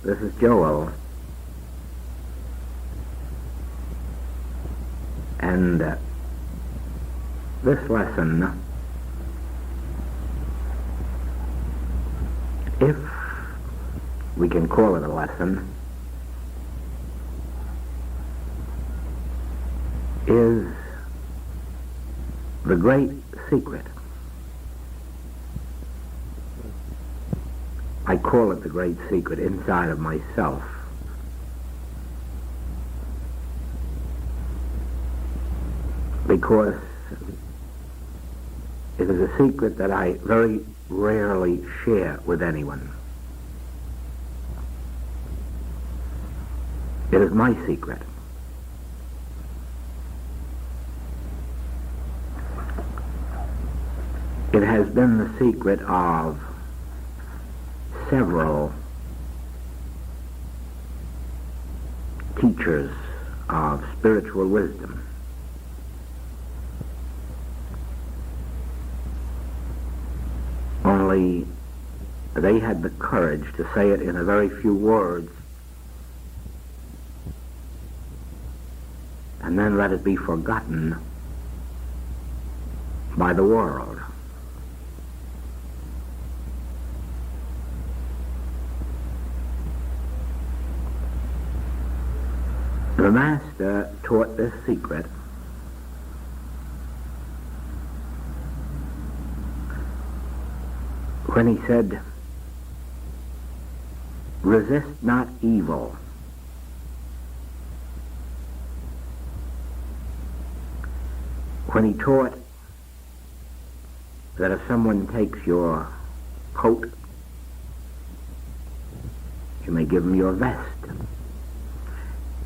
This is Joel. And this lesson, if we can call it a lesson, is the great secret. I call it the great secret inside of myself. Because it is a secret that I very rarely share with anyone. It is my secret. It has been the secret of several teachers of spiritual wisdom. Only they had the courage to say it in a very few words and then let it be forgotten by the world. The Master taught this secret when he said, "Resist not evil." When he taught that if someone takes your coat, you may give him your vest.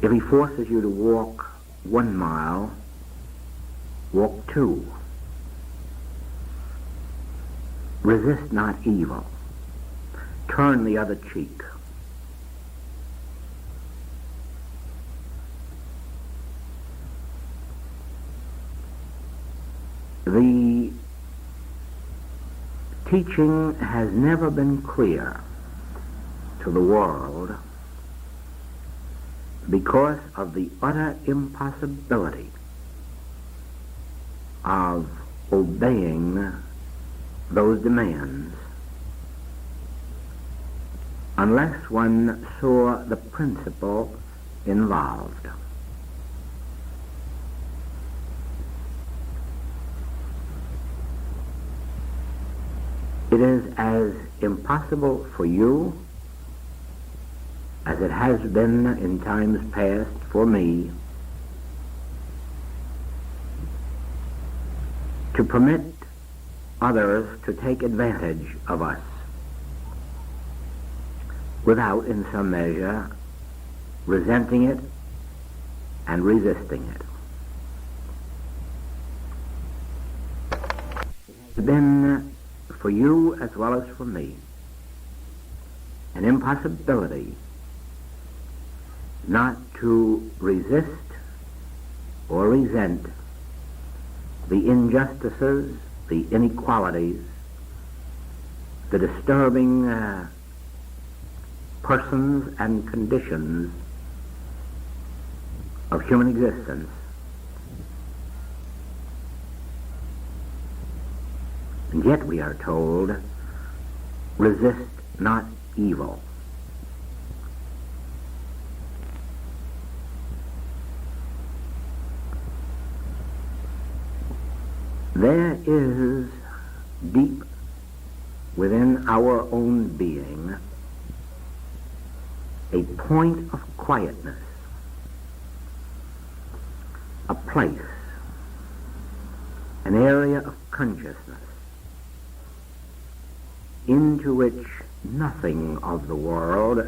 If he forces you to walk 1 mile, walk 2. Resist not evil. Turn the other cheek. The teaching has never been clear to the world because of the utter impossibility of obeying those demands unless one saw the principle involved. It is as impossible for you as it has been in times past for me to permit others to take advantage of us without, in some measure, resenting it and resisting it. It's been, for you as well as for me, an impossibility not to resist or resent the injustices, the inequalities, the disturbing persons and conditions of human existence. And yet we are told, resist not evil. There is deep within our own being a point of quietness, a place, an area of consciousness into which nothing of the world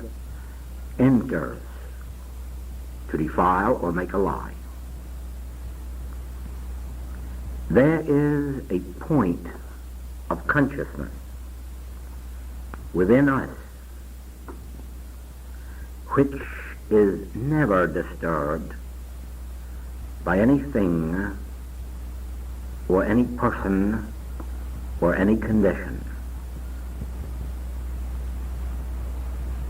enters to defile or make a lie. There is a point of consciousness within us which is never disturbed by anything or any person or any condition.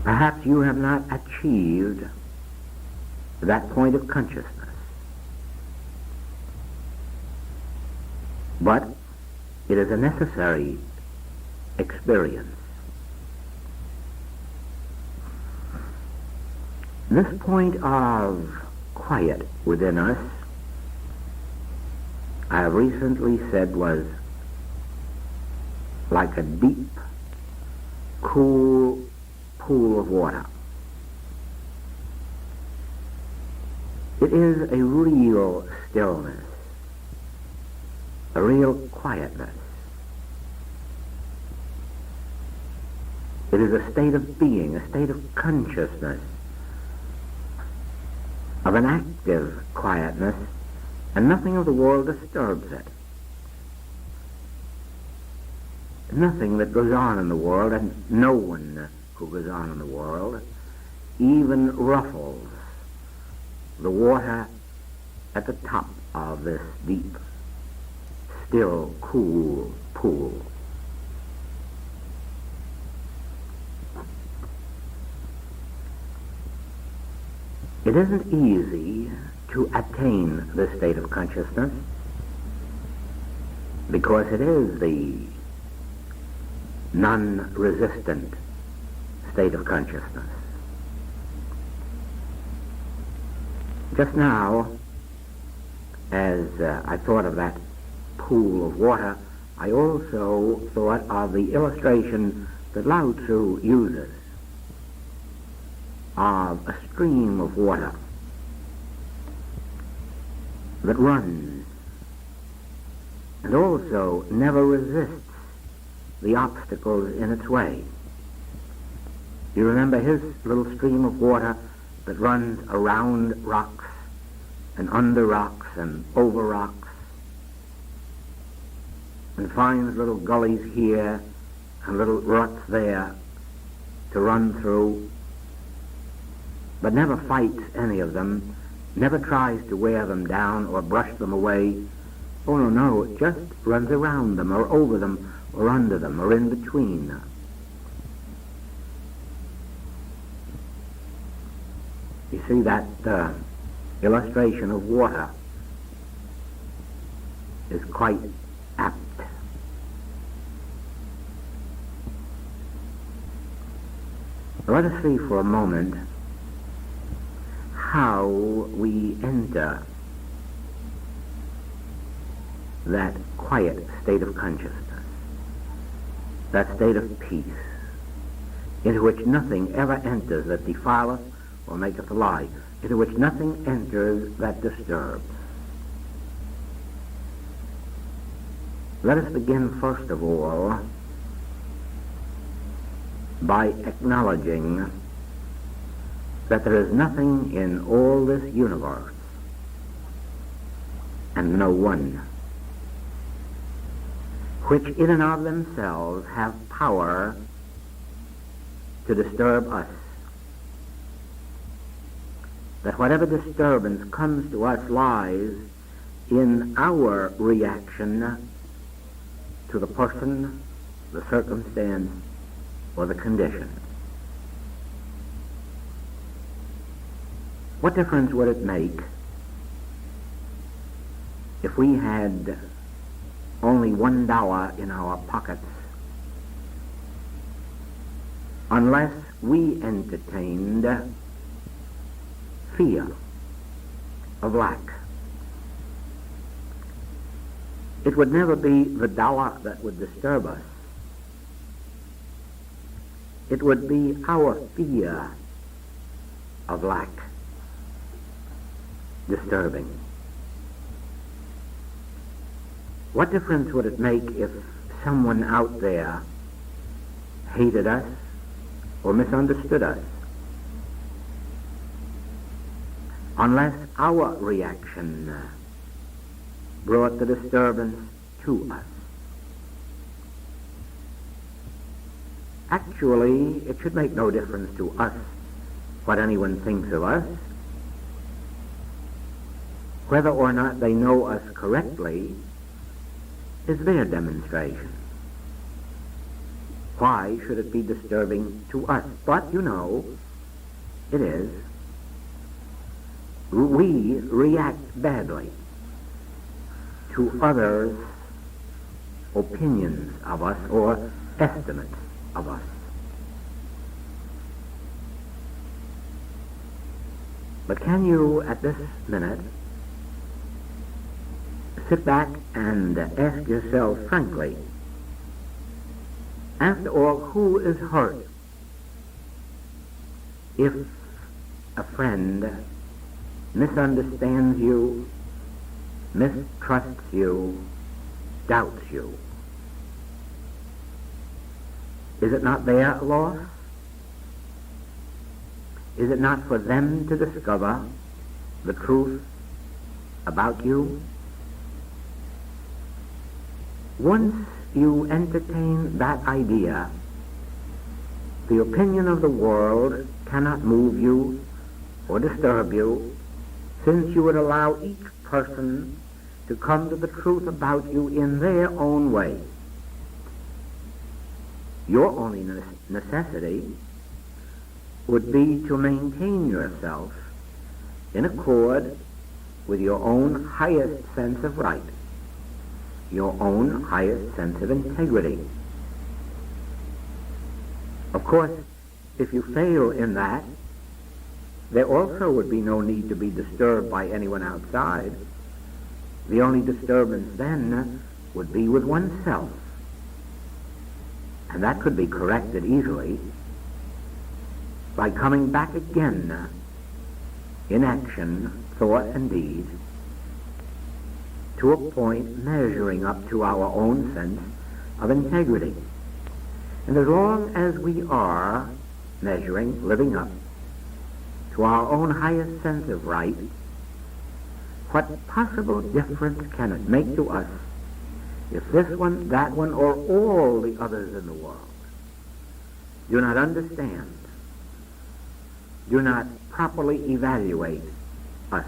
Perhaps you have not achieved that point of consciousness. But it is a necessary experience. This point of quiet within us, I have recently said, was like a deep, cool pool of water. It is a real stillness, a real quietness. It is a state of being, a state of consciousness, of an active quietness, and nothing of the world disturbs it. Nothing that goes on in the world, and no one who goes on in the world, even ruffles the water at the top of this deep, still, cool pool. It isn't easy to attain this state of consciousness because it is the non-resistant state of consciousness. Just now, as I thought of that pool of water, I also thought of the illustration that Lao Tzu uses of a stream of water that runs and also never resists the obstacles in its way. You remember his little stream of water that runs around rocks and under rocks and over rocks and finds little gullies here and little ruts there to run through, but never fights any of them, never tries to wear them down or brush them away. Oh, no, it just runs around them or over them or under them or in between. You see, that illustration of water is quite apt. Let us see for a moment how we enter that quiet state of consciousness, that state of peace, into which nothing ever enters that defileth or maketh a lie, into which nothing enters that disturbs. Let us begin first of all by acknowledging that there is nothing in all this universe and no one which in and of themselves have power to disturb us. That whatever disturbance comes to us lies in our reaction to the person, the circumstance, or the condition. What difference would it make if we had only $1 in our pockets unless we entertained fear of lack? It would never be the dollar that would disturb us. It would be our fear of lack disturbing. What difference would it make if someone out there hated us or misunderstood us, unless our reaction brought the disturbance to us? Actually, it should make no difference to us what anyone thinks of us. Whether or not they know us correctly is their demonstration. Why should it be disturbing to us? But, you know, it is. We react badly to others' opinions of us or estimates of us. But can you, at this minute, sit back and ask yourself frankly, after all, who is hurt if a friend misunderstands you, mistrusts you, doubts you? Is it not their loss? Is it not for them to discover the truth about you? Once you entertain that idea, the opinion of the world cannot move you or disturb you, since you would allow each person to come to the truth about you in their own way. Your only necessity would be to maintain yourself in accord with your own highest sense of right, your own highest sense of integrity. Of course, if you fail in that, there also would be no need to be disturbed by anyone outside. The only disturbance then would be with oneself. And that could be corrected easily by coming back again in action, thought, and deed to a point measuring up to our own sense of integrity. And as long as we are measuring, living up to our own highest sense of right, what possible difference can it make to us if this one, that one, or all the others in the world do not understand, do not properly evaluate us?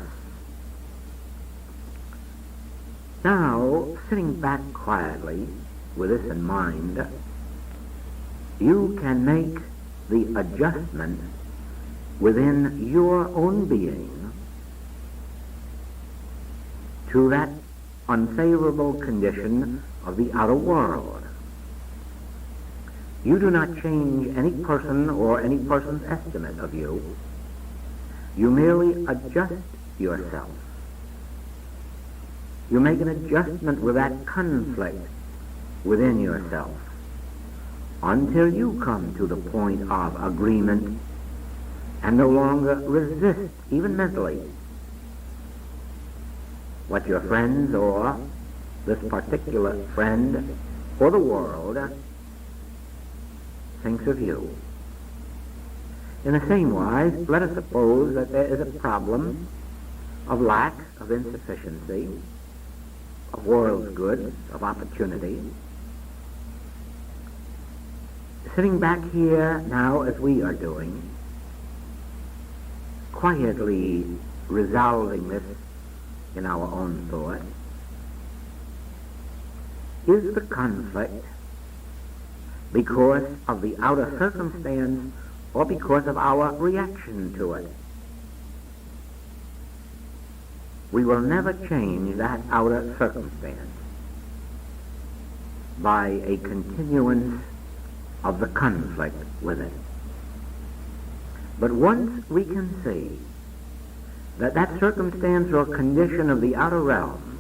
Now, sitting back quietly with this in mind, you can make the adjustment within your own being to that unfavorable condition of the outer world. You do not change any person or any person's estimate of you. You merely adjust yourself. You make an adjustment with that conflict within yourself until you come to the point of agreement and no longer resist, even mentally, what your friends or this particular friend or the world thinks of you. In the same wise, let us suppose that there is a problem of lack, of insufficiency, of world's goods, of opportunity. Sitting back here now as we are doing, quietly resolving this in our own thought, is the conflict because of the outer circumstance or because of our reaction to it? We will never change that outer circumstance by a continuance of the conflict with it. But once we can see that that circumstance or condition of the outer realm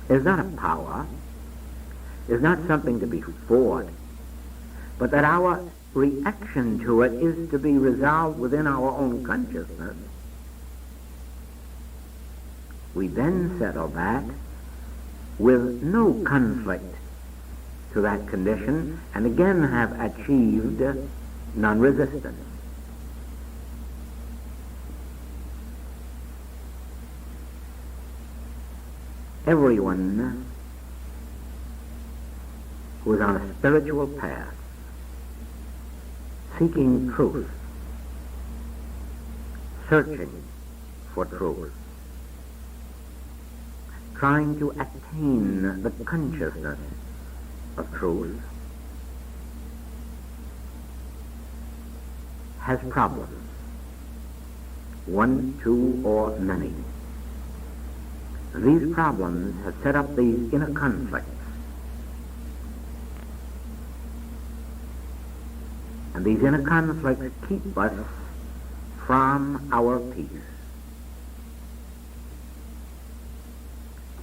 is not a power, is not something to be fought, but that our reaction to it is to be resolved within our own consciousness, we then settle back with no conflict to that condition and again have achieved non-resistance. Everyone who is on a spiritual path, seeking truth, searching for truth, trying to attain the consciousness of truth, has problems, one, two, or many. These problems have set up these inner conflicts. And these inner conflicts keep us from our peace.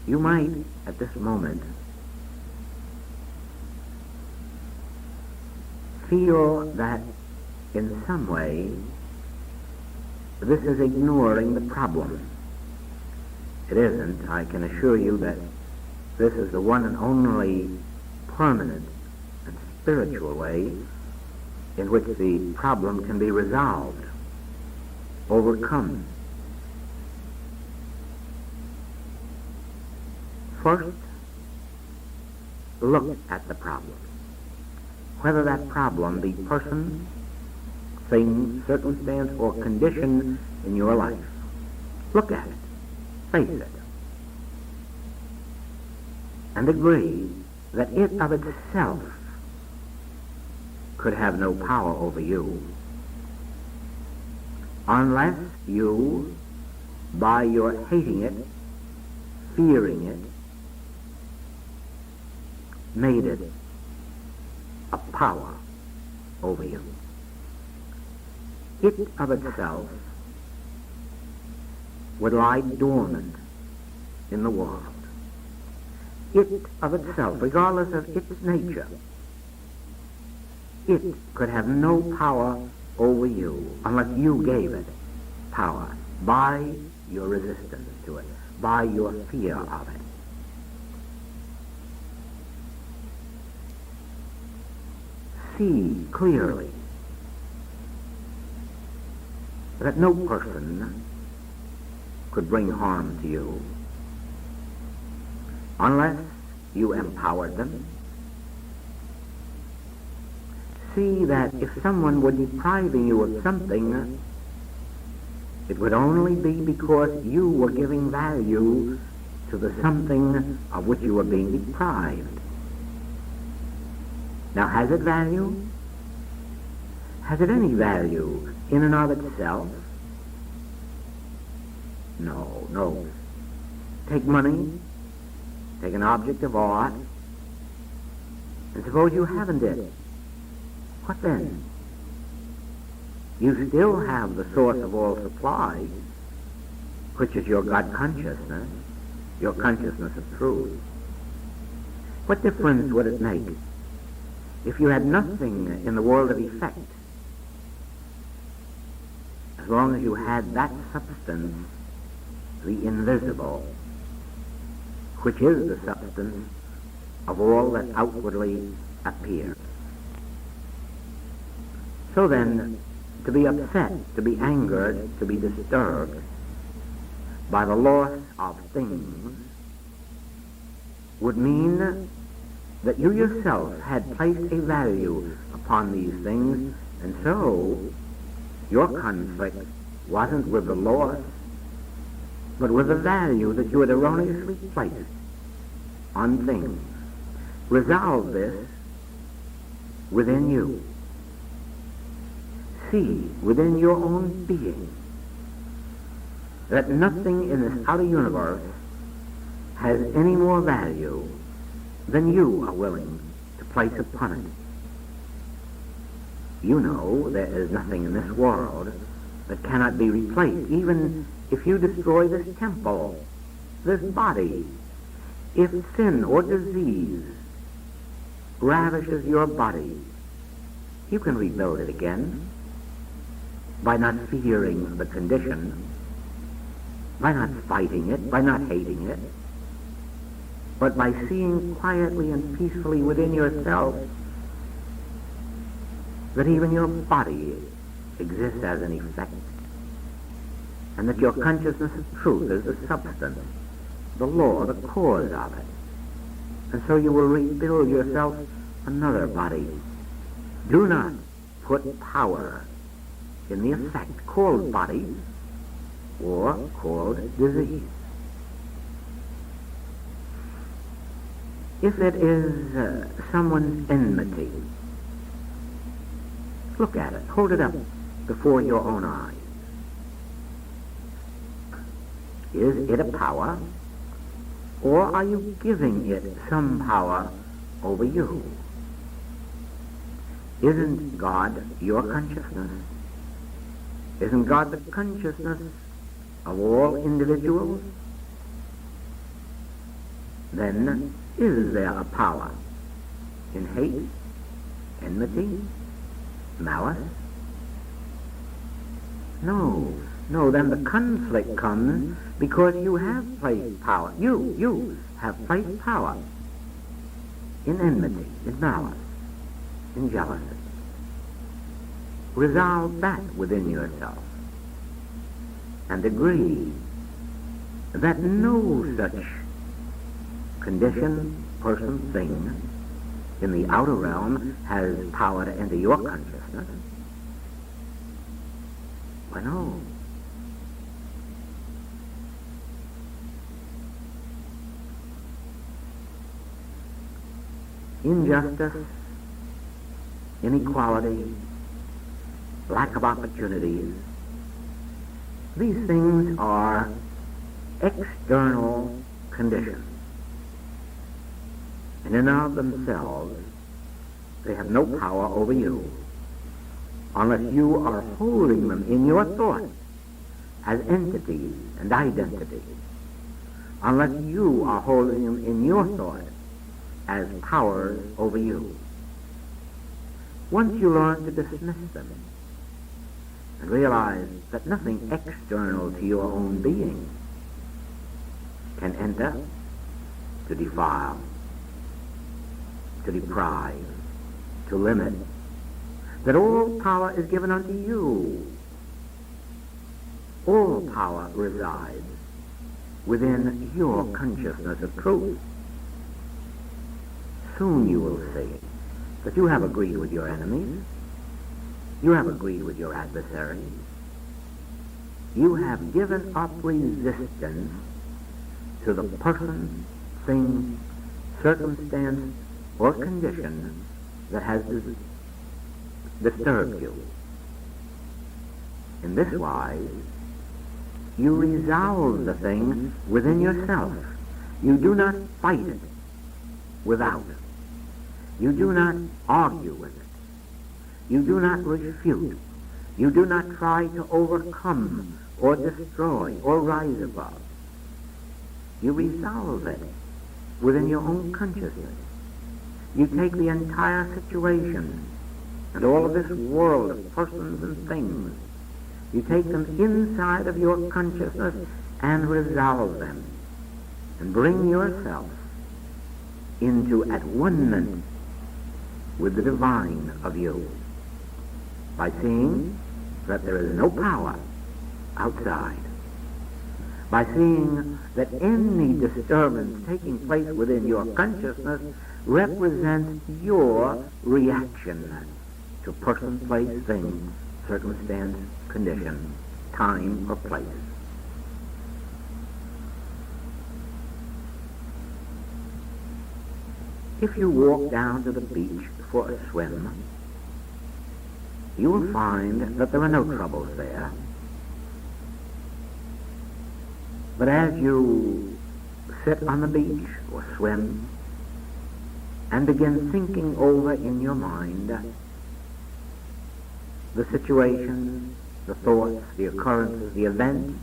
You might, at this moment, feel that in some way this is ignoring the problem. It isn't. I can assure you that this is the one and only permanent and spiritual way in which the problem can be resolved, overcome. First, look at the problem. Whether that problem be person, thing, circumstance, or condition in your life. Look at it. Face it. And agree that it of itself could have no power over you unless you, by your hating it, fearing it, made it a power over you. It of itself would lie dormant in the world. It of itself, regardless of its nature, it could have no power over you unless you gave it power by your resistance to it, by your fear of it. See clearly that no person could bring harm to you unless you empowered them. See that if someone were depriving you of something, it would only be because you were giving value to the something of which you were being deprived. Now, has it value? Has it any value in and of itself? No. Take money, take an object of art, and suppose you haven't it. What then? You still have the source of all supply, which is your God consciousness, your consciousness of truth. What difference would it make if you had nothing in the world of effect, as long as you had that substance, the invisible, which is the substance of all that outwardly appears? So then, to be upset, to be angered, to be disturbed by the loss of things would mean that you yourself had placed a value upon these things, and so your conflict wasn't with the loss, but with the value that you had erroneously placed on things. Resolve this within you. See within your own being that nothing in this outer universe has any more value than you are willing to place upon it. You know there is nothing in this world that cannot be replaced, even if you destroy this temple, this body. If sin or disease ravishes your body, you can rebuild it again by not fearing the condition, by not fighting it, by not hating it, but by seeing quietly and peacefully within yourself that even your body exists as an effect, and that your consciousness of truth is the substance, the law, the cause of it. And so you will rebuild yourself another body. Do not put power in the effect called body or called disease. If it is someone's enmity, look at it, hold it up before your own eyes? Is it a power, or are you giving it some power over you? Isn't God your consciousness? Isn't God the consciousness of all individuals? Then is there a power in hate, enmity, malice? No, then the conflict comes because you have placed power. You have placed power in enmity, in malice, in jealousy. Resolve that within yourself and agree that no such condition, person, thing in the outer realm has power to enter your consciousness. Why, no. Injustice, inequality, lack of opportunities, these things are external conditions. And in and of themselves, they have no power over you unless you are holding them in your thought as entities and identity, unless you are holding them in your thought as powers over you. Once you learn to dismiss them and realize that nothing external to your own being can enter to defile, to deprive, to limit, that all power is given unto you. All power resides within your consciousness of truth. Soon you will see that you have agreed with your enemies. You have agreed with your adversaries. You have given up resistance to the person, thing, circumstance, or condition that has disturbed you. In this wise, you resolve the thing within yourself. You do not fight it without. You do not argue with it. You do not refute. You do not try to overcome or destroy or rise above. You resolve it within your own consciousness. You take the entire situation and all of this world of persons and things. You take them inside of your consciousness and resolve them and bring yourself into at one-ment with the divine of you by seeing that there is no power outside, by seeing that any disturbance taking place within your consciousness represents your reaction to person, place, thing, circumstance, condition, time, or place. If you walk down to the beach for a swim, you will find that there are no troubles there. But as you sit on the beach or swim and begin thinking over in your mind the situations, the thoughts, the occurrences, the events,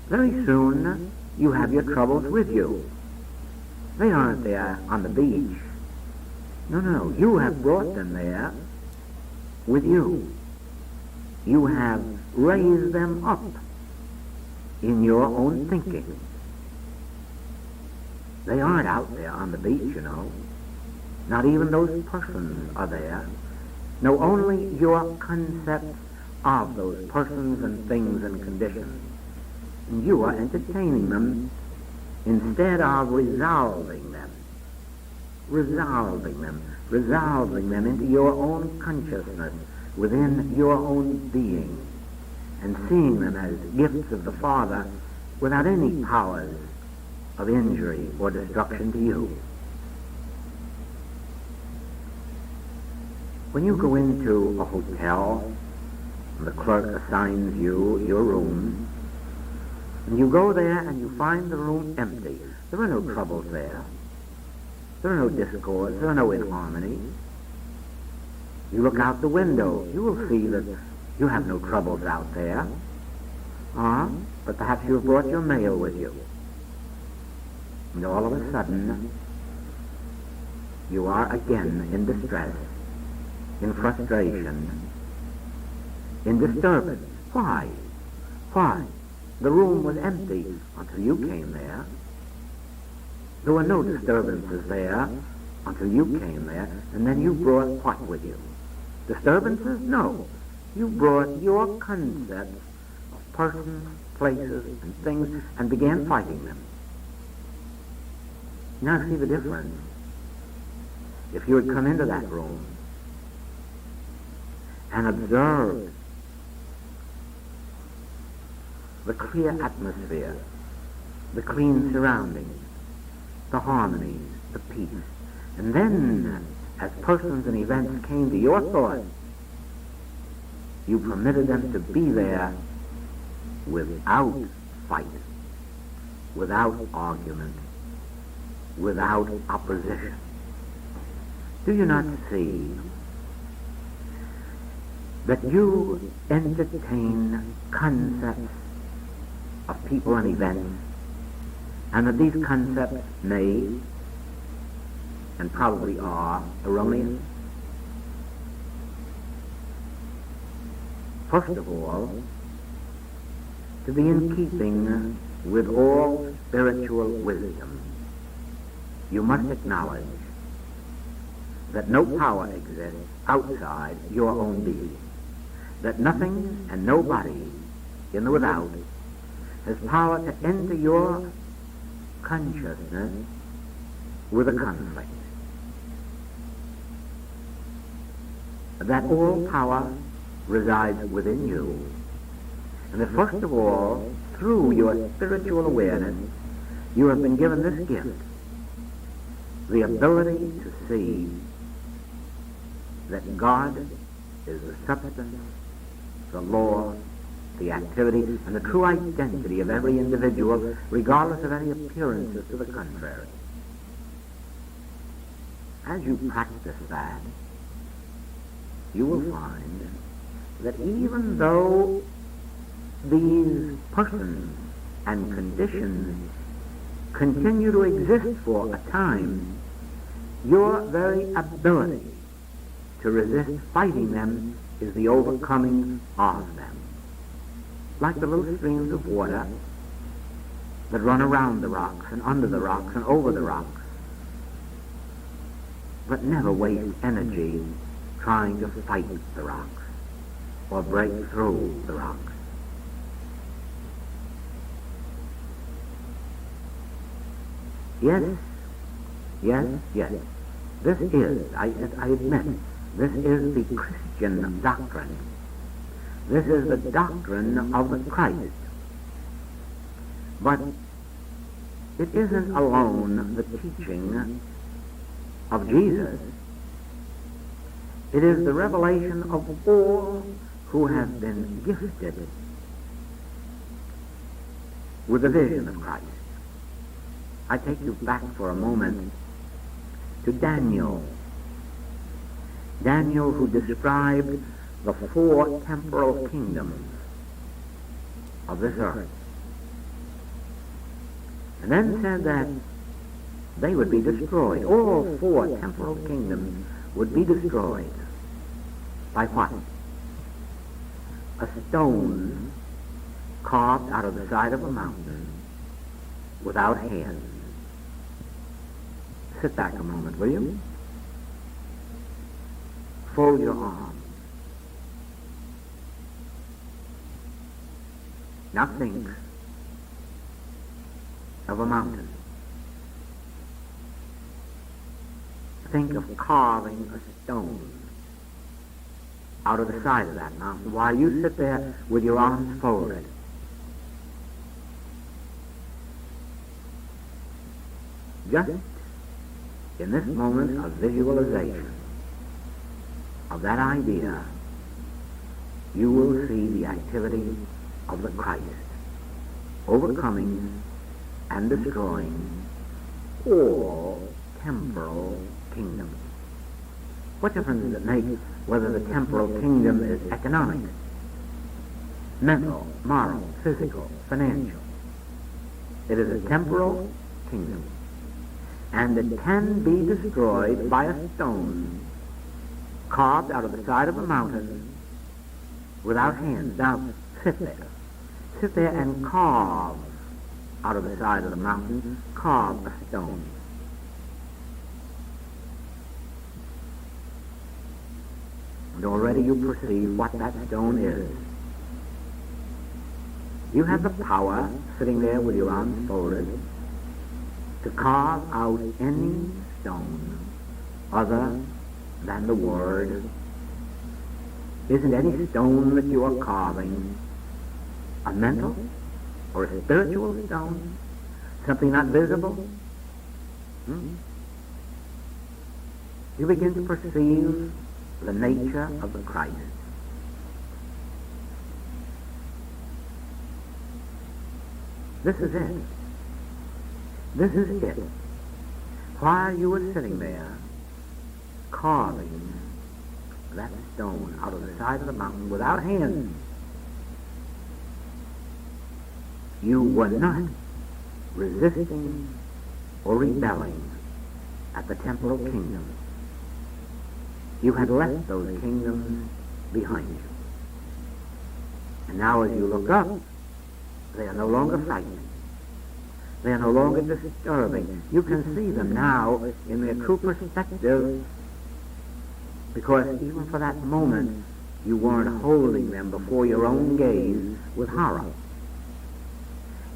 very soon you have your troubles with you. They aren't there on the beach. No, you have brought them there with you. You have raised them up in your own thinking. They aren't out there on the beach, you know. Not even those persons are there. No, only your concepts of those persons and things and conditions. And you are entertaining them instead of resolving them into your own consciousness within your own being, and seeing them as gifts of the Father without any powers of injury, or destruction to you. When you go into a hotel, and the clerk assigns you your room, and you go there and you find the room empty, there are no troubles there. There are no discords, there are no inharmonies. You look out the window, you will see that you have no troubles out there. But perhaps you have brought your mail with you. And all of a sudden, you are again in distress, in frustration, in disturbance. Why? Why? The room was empty until you came there. There were no disturbances there until you came there, and then you brought what with you? Disturbances? No. You brought your concepts of persons, places, and things, and began fighting them. Now see the difference. If you had come into that room and observed the clear atmosphere, the clean surroundings, the harmonies, the peace, and then, as persons and events came to your thoughts, you permitted them to be there without fight, without argument, without opposition. Do you not see that you entertain concepts of people and events, and that these concepts may and probably are erroneous? First of all, to be in keeping with all spiritual wisdom, you must acknowledge that no power exists outside your own being, that nothing and nobody in the without has power to enter your consciousness with a conflict. That all power resides within you, and that first of all, through your spiritual awareness, you have been given this gift, the ability to see that God is the substance, the law, the activity, and the true identity of every individual, regardless of any appearances to the contrary. As you practice that, you will find that even though these persons and conditions continue to exist for a time, your very ability to resist fighting them is the overcoming of them. Like the little streams of water that run around the rocks and under the rocks and over the rocks, but never waste energy trying to fight the rocks or break through the rocks. Yes. This is, I admit, this is the Christian doctrine. This is the doctrine of the Christ. But it isn't alone the teaching of Jesus. It is the revelation of all who have been gifted with the vision of Christ. I take you back for a moment to Daniel. Daniel, who described the 4 temporal kingdoms of this earth, and then said that they would be destroyed. All 4 temporal kingdoms would be destroyed. By what? A stone carved out of the side of a mountain without hands. Sit back a moment, will you? Fold your arms. Now think of a mountain. Think of carving a stone out of the side of that mountain while you sit there with your arms folded. Just in this moment of visualization, of that idea, you will see the activity of the Christ overcoming and destroying all temporal kingdoms. What difference does it make whether the temporal kingdom is economic, mental, moral, physical, financial? It is a temporal kingdom, and it can be destroyed by a stone carved out of the side of a mountain without hands. Now, sit there and carve out of the side of the mountain, carve a stone. And already you perceive what that stone is. You have the power, sitting there with your arms folded, to carve out any stone other than the Word. Isn't any stone that you are carving a mental or a spiritual stone? Something not visible? You begin to perceive the nature of the Christ. This is it. This is it. While you were sitting there carving that stone out of the side of the mountain without hands, you were not resisting or rebelling at the temporal kingdom. You had left those kingdoms behind you. And now as you look up, they are no longer frightening. They are no longer disturbing. You can see them now in their true perspective, because even for that moment, you weren't holding them before your own gaze with horror.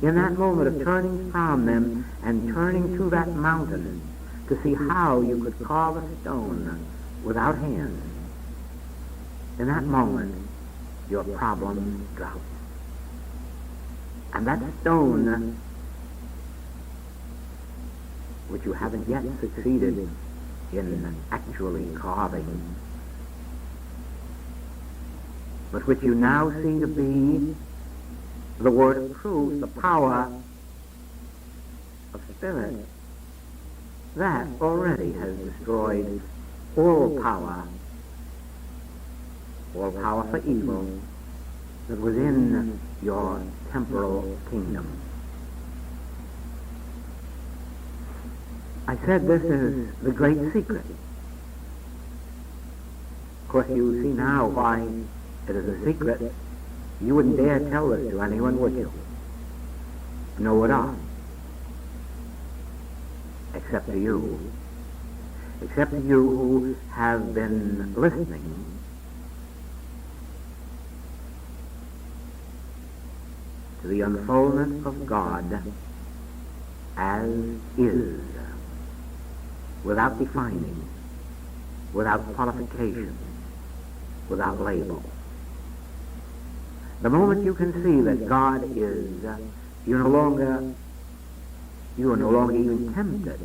In that moment of turning from them and turning to that mountain to see how you could carve a stone without hands, in that moment, your problem dropped. And that stone, which you haven't yet succeeded in actually carving, but which you now see to be the word of truth, the power of spirit, that already has destroyed all power for evil that was in your temporal kingdom. I said this is the great secret. Of course, you see now why it is a secret. You wouldn't dare tell this to anyone, would you? No, at all. Except to you. Except to you who have been listening to the unfoldment of God as is, without defining, without qualification, without label. The moment you can see that God is, you are no longer even tempted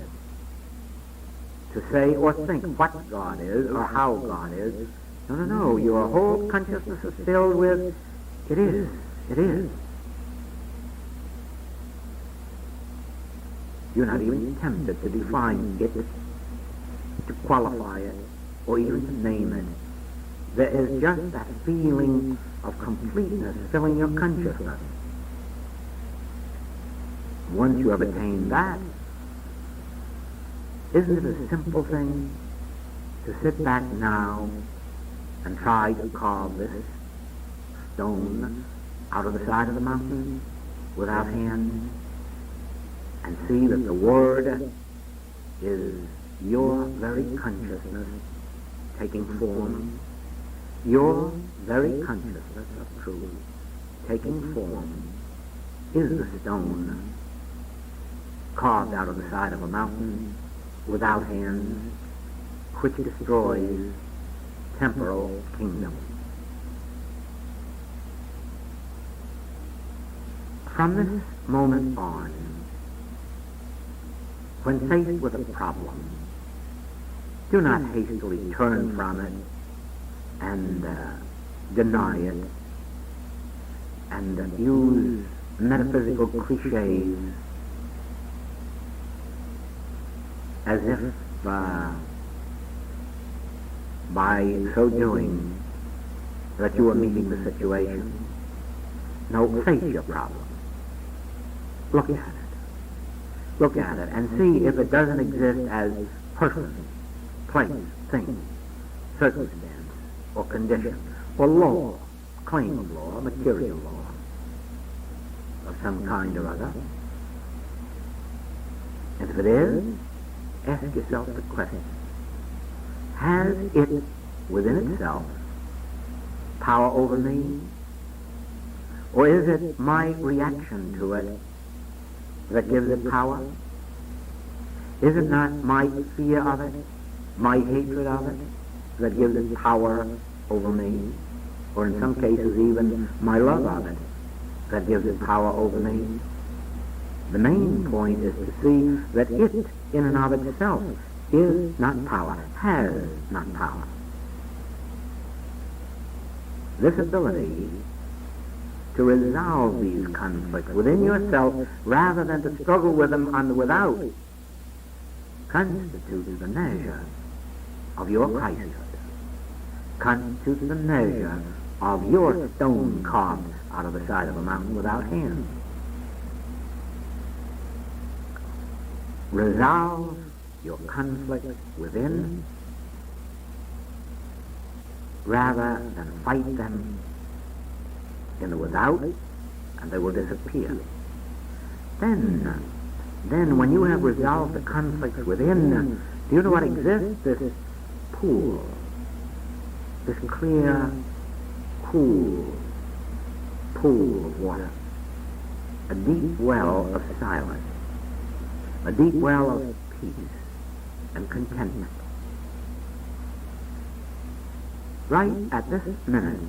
to say or think what God is or how God is. No. Your whole consciousness is filled with, it is. You're not even tempted to define it, to qualify it, or even to name it. There is just that feeling of completeness filling your consciousness. Once you have attained that, isn't it a simple thing to sit back now and try to carve this stone out of the side of the mountain without hands, and see that the Word is your very consciousness taking form, your very consciousness of truth taking form is the stone carved out of the side of a mountain without hands, which destroys temporal kingdom. From this moment on, when faced with a problem, do not hastily turn from it and deny it and use metaphysical cliches as if by so doing that you are meeting the situation. No, face your problem. Look at it. Look at it and see if it doesn't exist as person, place, thing, circumstance, or condition, or law, claim of law, material law, of some kind or other. And if it is, ask yourself the question, has it within itself power over me? Or is it my reaction to it that gives it power? Is it not my fear of it, my hatred of it, that gives it power over me? Or in some cases even my love of it, that gives it power over me? The main point is to see that it, in and of itself, is not power, has not power. This ability to resolve these conflicts within yourself rather than to struggle with them on the without constitutes the measure of your Christhood, constitutes the measure of your stone carved out of the side of a mountain without hands. Resolve your conflicts within rather than fight them in the without, and they will disappear. Then when you have resolved the conflicts within, do you know what exists? This pool, this clear, cool pool of water, a deep well of silence, a deep well of peace and contentment. Right at this minute,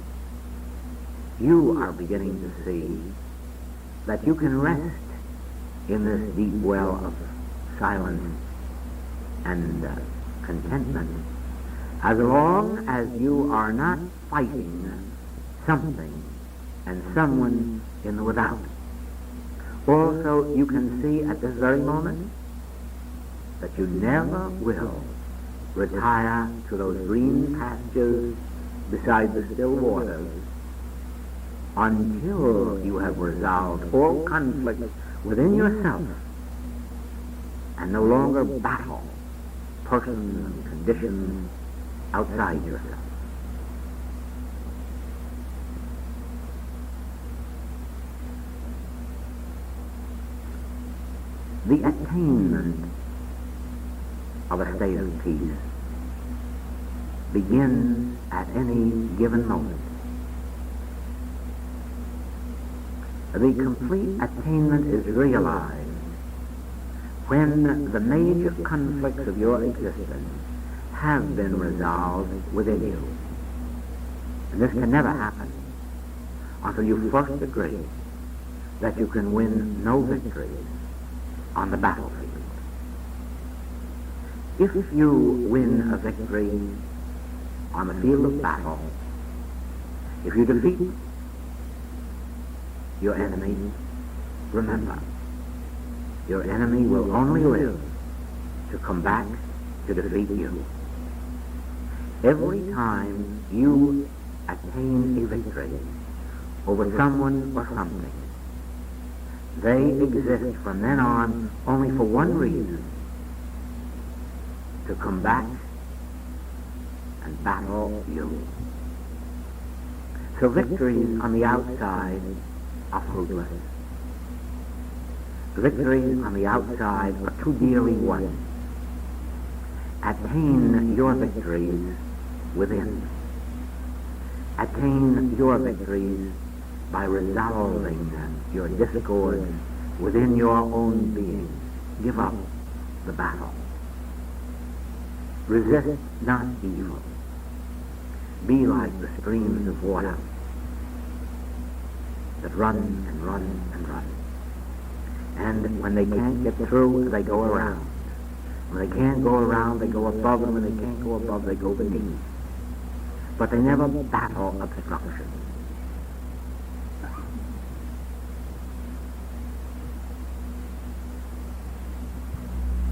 you are beginning to see that you can rest in this deep well of silence and contentment as long as you are not fighting something and someone in the without. Also, you can see at this very moment that you never will retire to those green pastures beside the still waters until you have resolved all conflicts within yourself and no longer battle persons and conditions outside yourself. The attainment of a state of peace begins at any given moment. The complete attainment is realized when the major conflicts of your existence have been resolved within you. And this can never happen until you first agree that you can win no victories on the battlefield. If you win a victory on the field of battle, if you defeat your enemy, remember, your enemy will only live to come back to defeat you. Every time you attain a victory over someone or something, they exist from then on only for one reason: to come back and battle you. So victories on the outside are fruitless. Victories on the outside are too dearly won. Attain your victories within. Attain your victories by resolving your discord within your own being. Give up the battle. Resist not evil. Be like the streams of water that run and run and run. And when they can't get through, they go around. When they can't go around, they go above, and when they can't go above, they go beneath. but they never battle obstruction.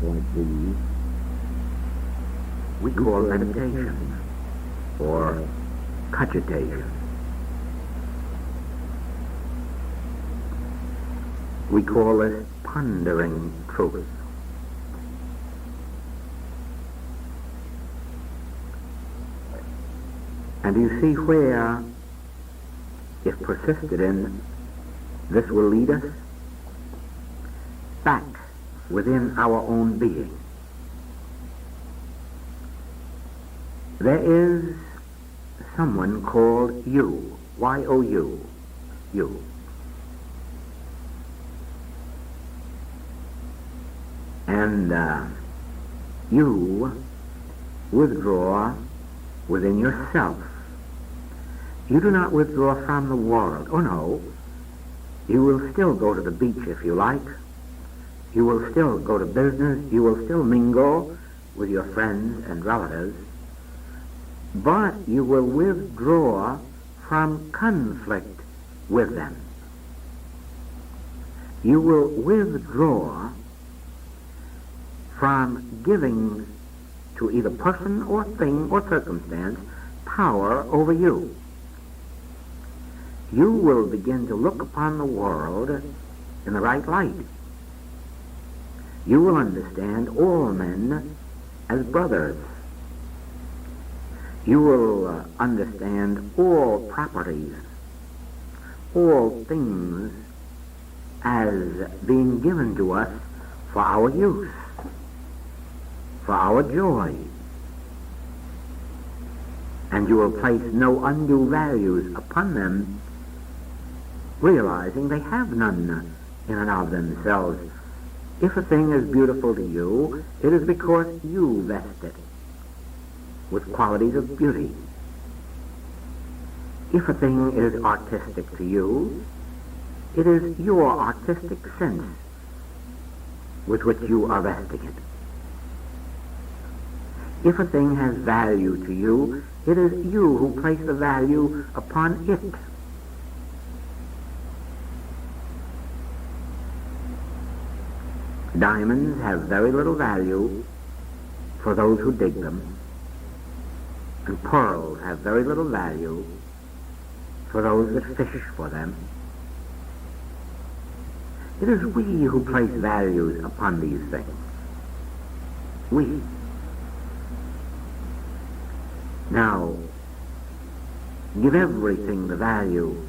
Like these, we call meditation or cogitation. We call this pondering truth. And you see where, if persisted in, this will lead us back within our own being. There is someone called you, Y-O-U, you. And you withdraw within yourself. You do not withdraw from the world. Oh no. You will still go to the beach if you like. You will still go to business. You will still mingle with your friends and relatives. But you will withdraw from conflict with them. You will withdraw from giving to either person or thing or circumstance power over you. You will begin to look upon the world in the right light. You will understand all men as brothers. You will understand all properties, all things as being given to us for our use, for our joy. And you will place no undue values upon them, realizing they have none in and of themselves. If a thing is beautiful to you, it is because you vest it with qualities of beauty. If a thing is artistic to you, it is your artistic sense with which you are vesting it. If a thing has value to you, it is you who place the value upon it. Diamonds have very little value for those who dig them, and pearls have very little value for those that fish for them. It is we who place values upon these things. We. Now, give everything the value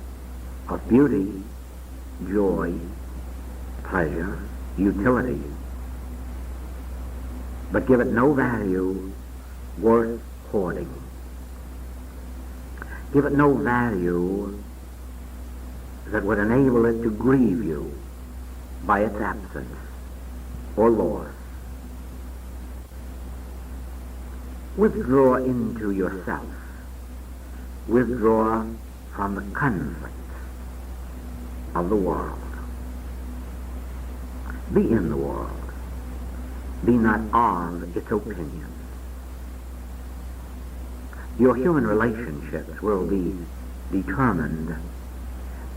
of beauty, joy, pleasure, utility, but give it no value worth hoarding. Give it no value that would enable it to grieve you by its absence or loss. Withdraw into yourself. Withdraw from the conflict of the world. Be in the world. Be not of its opinions. Your human relationships will be determined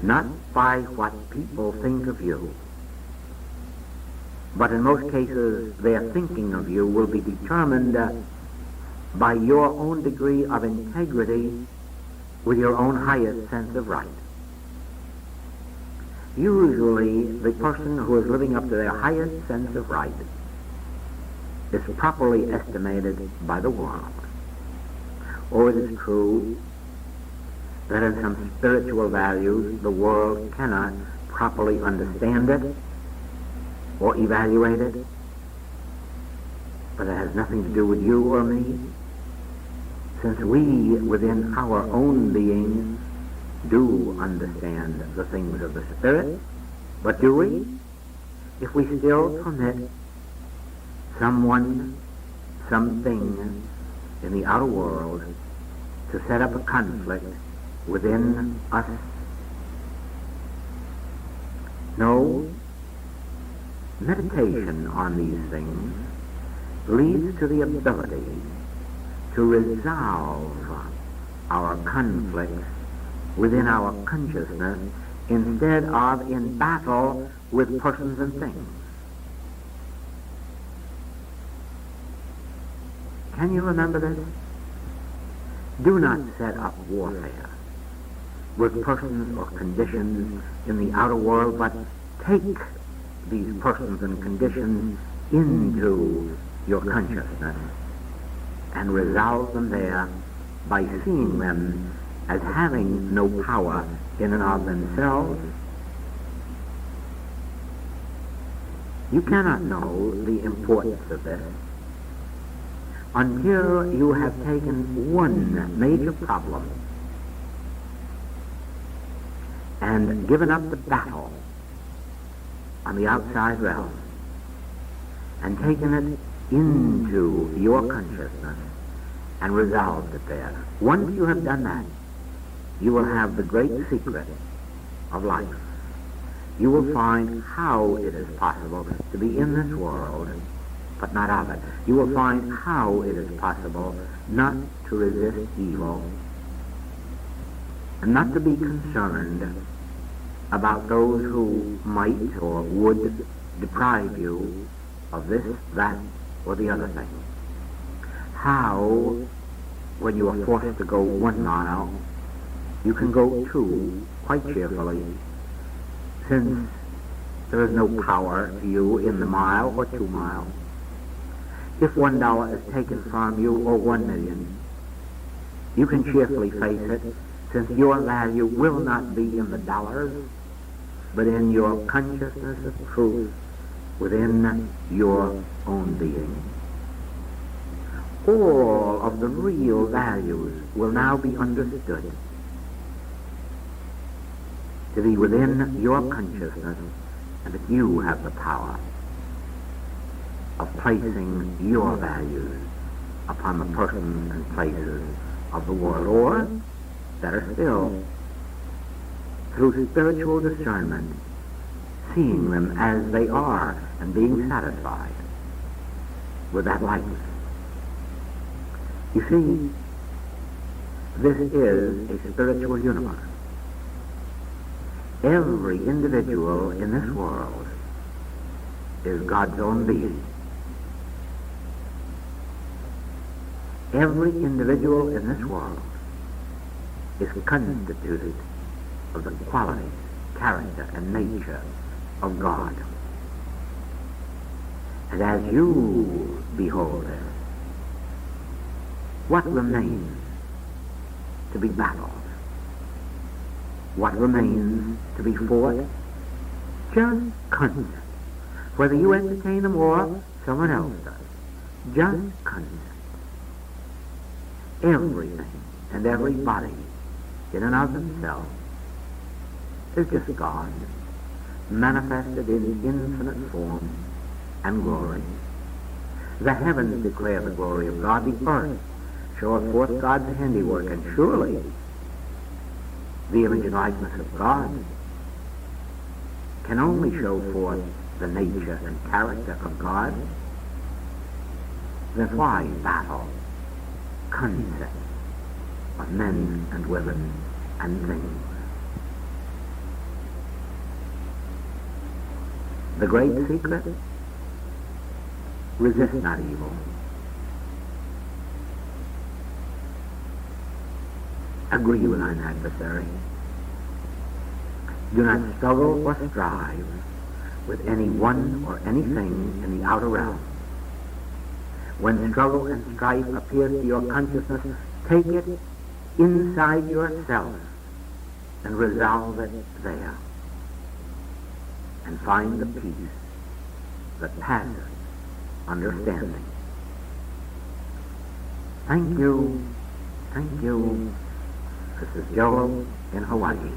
not by what people think of you, but in most cases their thinking of you will be determined by your own degree of integrity with your own highest sense of right. Usually, the person who is living up to their highest sense of right is properly estimated by the world. Or it is true that in some spiritual values the world cannot properly understand it or evaluate it, but it has nothing to do with you or me, since we, within our own being, do understand the things of the Spirit. But do we? If we still permit someone, something in the outer world to set up a conflict within us? No. Meditation on these things leads to the ability to resolve our conflicts within our consciousness instead of in battle with persons and things. Can you remember this? Do not set up warfare with persons or conditions in the outer world, but take these persons and conditions into your consciousness and resolve them there by seeing them as having no power in and of themselves. You cannot know the importance of this until you have taken one major problem and given up the battle on the outside realm and taken it into your consciousness and resolved it there. Once you have done that, you will have the great secret of life. You will find how it is possible to be in this world, but not of it. You will find how it is possible not to resist evil and not to be concerned about those who might or would deprive you of this, that, or the other thing. How, when you are forced to go 1 mile, you can go 2 quite cheerfully, since there is no power to you in the mile or 2 miles. If $1 is taken from you, or 1 million, you can cheerfully face it, since your value will not be in the dollars, but in your consciousness of truth within your own being. All of the real values will now be understood to be within your consciousness, and that you have the power of placing your values upon the persons and places of the world, or, better still, through spiritual discernment, seeing them as they are and being satisfied with that likeness. You see, this is a spiritual universe. Every individual in this world is God's own being. Every individual in this world is constituted of the quality, character, and nature of God. And as you behold it, what remains to be battled? What remains to be fought? Just concept. Whether you entertain them or someone else does. Just concept. Everything and everybody in and of themselves is just God, manifested in infinite form and glory. The heavens declare the glory of God. The earth showeth forth God's handiwork, and surely the image and likeness of God can only show forth the nature and character of God. Then why battle concepts of men and women and things? The great secret: resist not evil. Agree with thine adversary. Do not struggle or strive with any one or anything in the outer realm. When struggle and strife appears to your consciousness, take it inside yourself and resolve it there, and find the peace that passes understanding. Thank you. Thank you. This is Joel in Hawaii.